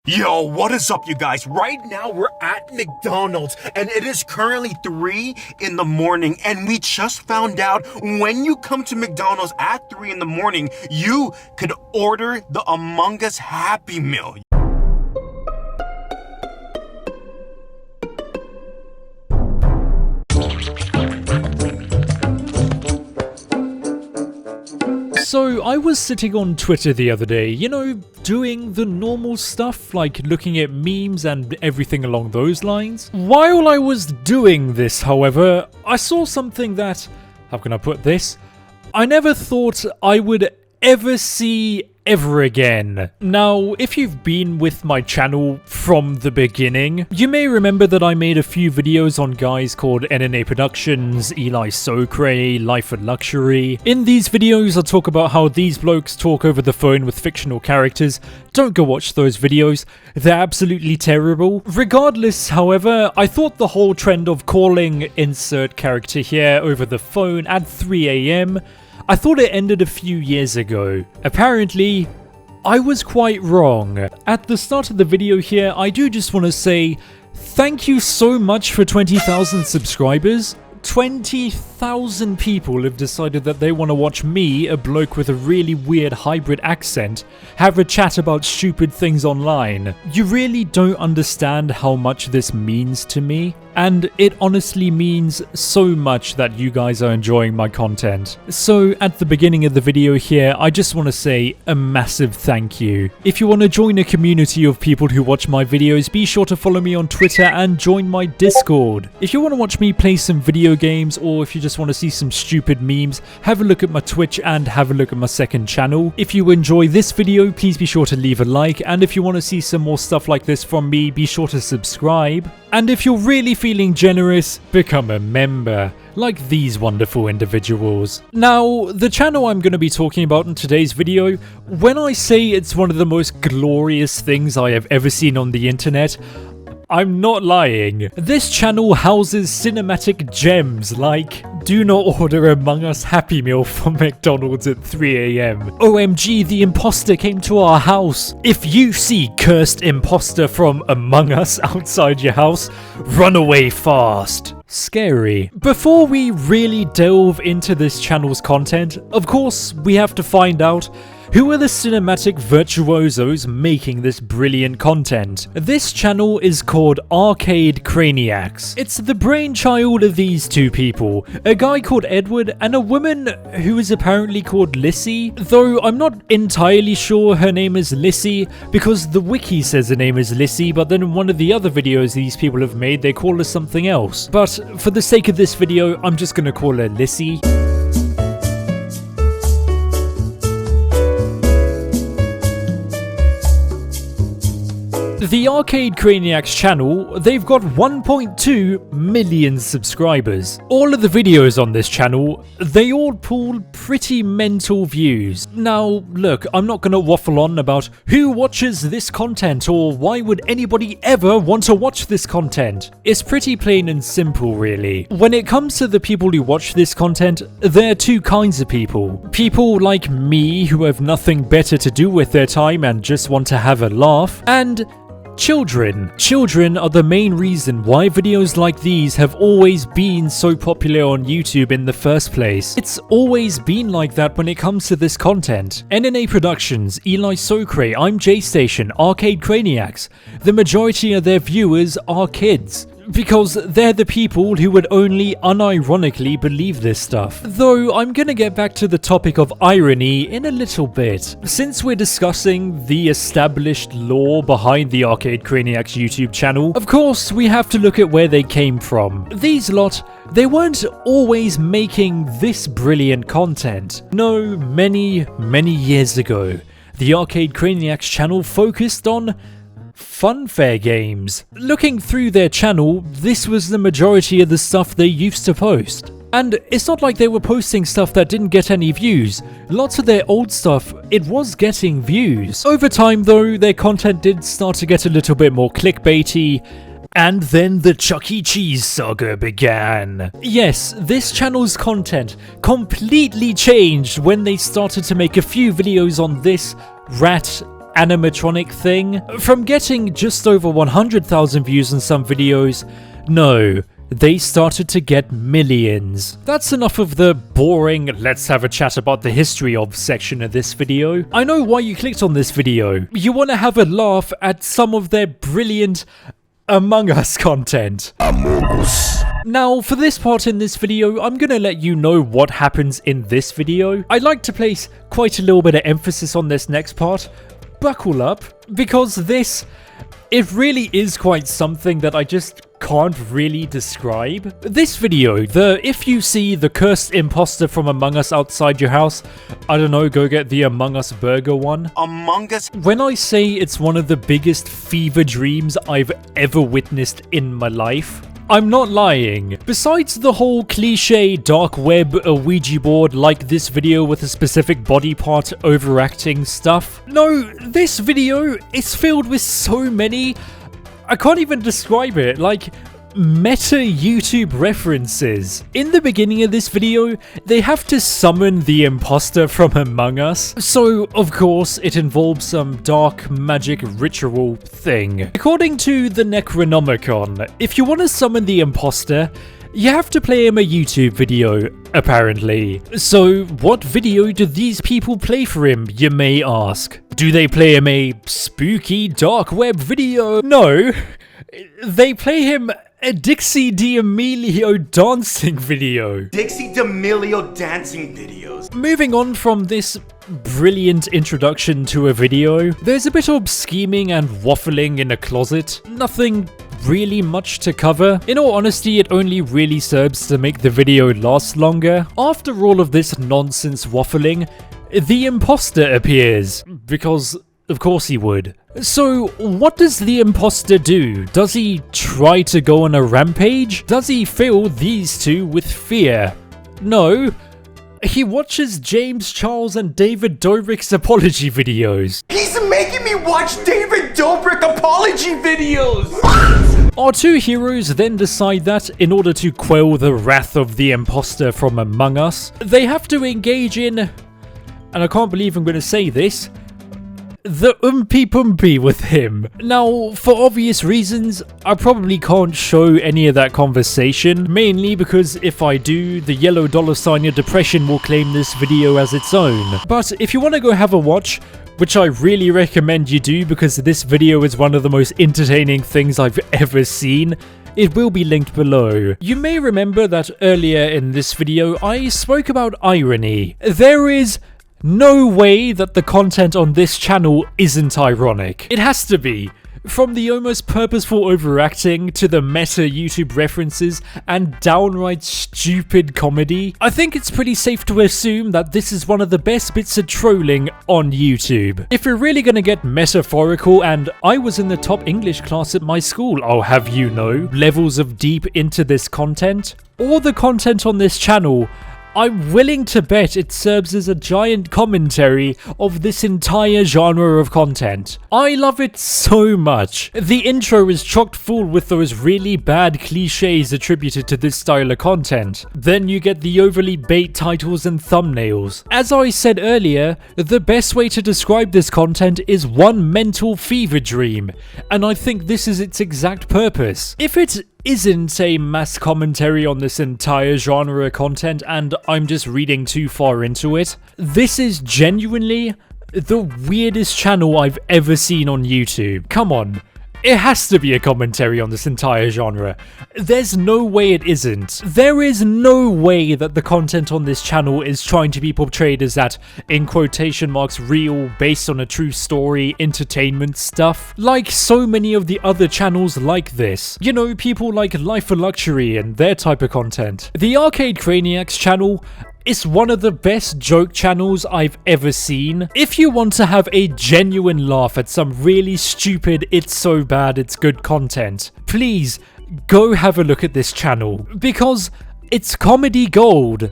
Yo, what is up, you guys? Right now, we're at McDonald's, and it is currently 3 in the morning, and we just found out when you come to McDonald's at 3 in the morning, you could order the Among Us Happy Meal. So I was sitting on Twitter the other day, doing the normal stuff like looking at memes and everything along those lines. While I was doing this, however, I saw something that, how can I put this? I never thought I would ever see ever again. Now, if you've been with my channel from the beginning, you may remember that I made a few videos on guys called NNA Productions, Eli Socre, Life and Luxury. In these videos, I talk about how these blokes talk over the phone with fictional characters. Don't go watch those videos, they're absolutely terrible. Regardless, however, I thought the whole trend of calling insert character here over the phone at 3 AM, I thought it ended a few years ago. Apparently, I was quite wrong. At the start of the video here, I do just want to say thank you so much for 20,000 subscribers. 20,000 people have decided that they want to watch me, a bloke with a really weird hybrid accent, have a chat about stupid things online. You really don't understand how much this means to me. And it honestly means so much that you guys are enjoying my content. So at the beginning of the video here, I just want to say a massive thank you. If you want to join a community of people who watch my videos, be sure to follow me on Twitter and join my Discord. If you want to watch me play some video games, or if you just want to see some stupid memes, have a look at my Twitch and have a look at my second channel. If you enjoy this video, please be sure to leave a like, and if you want to see some more stuff like this from me, be sure to subscribe. And if you're really feeling generous, become a member, like these wonderful individuals. Now, the channel I'm going to be talking about in today's video, when I say it's one of the most glorious things I have ever seen on the internet, I'm not lying. This channel houses cinematic gems like do not order Among Us Happy Meal from McDonald's at 3 AM. OMG, the imposter came to our house. If you see cursed imposter from Among Us outside your house, run away fast. Scary. Before we really delve into this channel's content, of course, we have to find out who are the cinematic virtuosos making this brilliant content. This channel is called Arcade Craniacs. It's the brainchild of these two people, a guy called Edward and a woman who is apparently called Lissy, though I'm not entirely sure her name is Lissy because the wiki says her name is Lissy, but then in one of the other videos these people have made they call her something else. But for the sake of this video, I'm just gonna call her Lissy. The Arcade Craniacs channel, they've got 1.2 million subscribers. All of the videos on this channel, they all pull pretty mental views. Now, look, I'm not gonna waffle on about who watches this content or why would anybody ever want to watch this content. It's pretty plain and simple, really. When it comes to the people who watch this content, there are two kinds of people. People like me who have nothing better to do with their time and just want to have a laugh, and children. Children are the main reason why videos like these have always been so popular on YouTube in the first place. It's always been like that when it comes to this content. NNA Productions, Eli Socre, I'm J-Station, Arcade Craniacs. The majority of their viewers are kids, because they're the people who would only unironically believe this stuff. Though I'm gonna get back to the topic of irony in a little bit. Since we're discussing the established lore behind the Arcade Craniacs YouTube channel, of course we have to look at where they came from. These lot, they weren't always making this brilliant content. No, many years ago, the Arcade Craniacs channel focused on funfair games. Looking through their channel, this was the majority of the stuff they used to post. And it's not like they were posting stuff that didn't get any views. Lots of their old stuff, it was getting views. Over time though, their content did start to get a little bit more clickbaity, and then the Chuck E. Cheese saga began. Yes, this channel's content completely changed when they started to make a few videos on this, Rat, animatronic thing. From getting just over 100,000 views on some videos, no, they started to get millions. That's enough of the boring let's have a chat about the history of section of this video. I know why you clicked on this video. You want to have a laugh at some of their brilliant Among Us content. Now, for this part in this video, I'm gonna let you know what happens in this video. I'd like to place quite a little bit of emphasis on this next part. Buckle up, because it really is quite something that I just can't really describe. This video, if you see the cursed imposter from Among Us outside your house, I don't know, go get the Among Us burger one. Among Us. When I say it's one of the biggest fever dreams I've ever witnessed in my life, I'm not lying. Besides the whole cliche dark web Ouija board like this video with a specific body part overacting stuff, no, this video is filled with so many, I can't even describe it, like meta YouTube references. In the beginning of this video, they have to summon the imposter from Among Us, so of course it involves some dark magic ritual thing. According to the Necronomicon, if you want to summon the imposter, you have to play him a YouTube video, apparently. So what video do these people play for him, you may ask? Do they play him a spooky dark web video? No, they play him a Dixie D'Amelio dancing video. Dixie D'Amelio dancing videos. Moving on from this brilliant introduction to a video, there's a bit of scheming and waffling in a closet. Nothing really much to cover. In all honesty, it only really serves to make the video last longer. After all of this nonsense waffling, the imposter appears, because of course he would. So, what does the imposter do? Does he try to go on a rampage? Does he fill these two with fear? No. He watches James Charles and David Dobrik's apology videos. He's making me watch David Dobrik apology videos! What? Our two heroes then decide that, in order to quell the wrath of the imposter from Among Us, they have to engage in, and I can't believe I'm going to say this, the pumpy with him. Now, for obvious reasons, I probably can't show any of that conversation, mainly because if I do, the yellow dollar sign of depression will claim this video as its own. But if you want to go have a watch, which I really recommend you do because this video is one of the most entertaining things I've ever seen, it will be linked below. You may remember that earlier in this video, I spoke about irony. There is no way that the content on this channel isn't ironic. It has to be. From the almost purposeful overacting to the meta YouTube references and downright stupid comedy, I think it's pretty safe to assume that this is one of the best bits of trolling on YouTube. If we're really gonna get metaphorical, and I was in the top English class at my school, I'll have you know, levels of deep into this content, or the content on this channel, I'm willing to bet it serves as a giant commentary of this entire genre of content. I love it so much. The intro is chock full with those really bad cliches attributed to this style of content. Then you get the overly bait titles and thumbnails. As I said earlier, the best way to describe this content is one mental fever dream, and I think this is its exact purpose. If it isn't a mass commentary on this entire genre of content and I'm just reading too far into it, this is genuinely the weirdest channel I've ever seen on YouTube. Come on. It has to be a commentary on this entire genre. There's no way it isn't. There is no way that the content on this channel is trying to be portrayed as that, in quotation marks, real, based on a true story, entertainment stuff. Like so many of the other channels like this. You know, people like Life for Luxury and their type of content. The Arcade Craniacs channel is one of the best joke channels I've ever seen. If you want to have a genuine laugh at some really stupid, it's so bad it's good content, please go have a look at this channel, because it's comedy gold.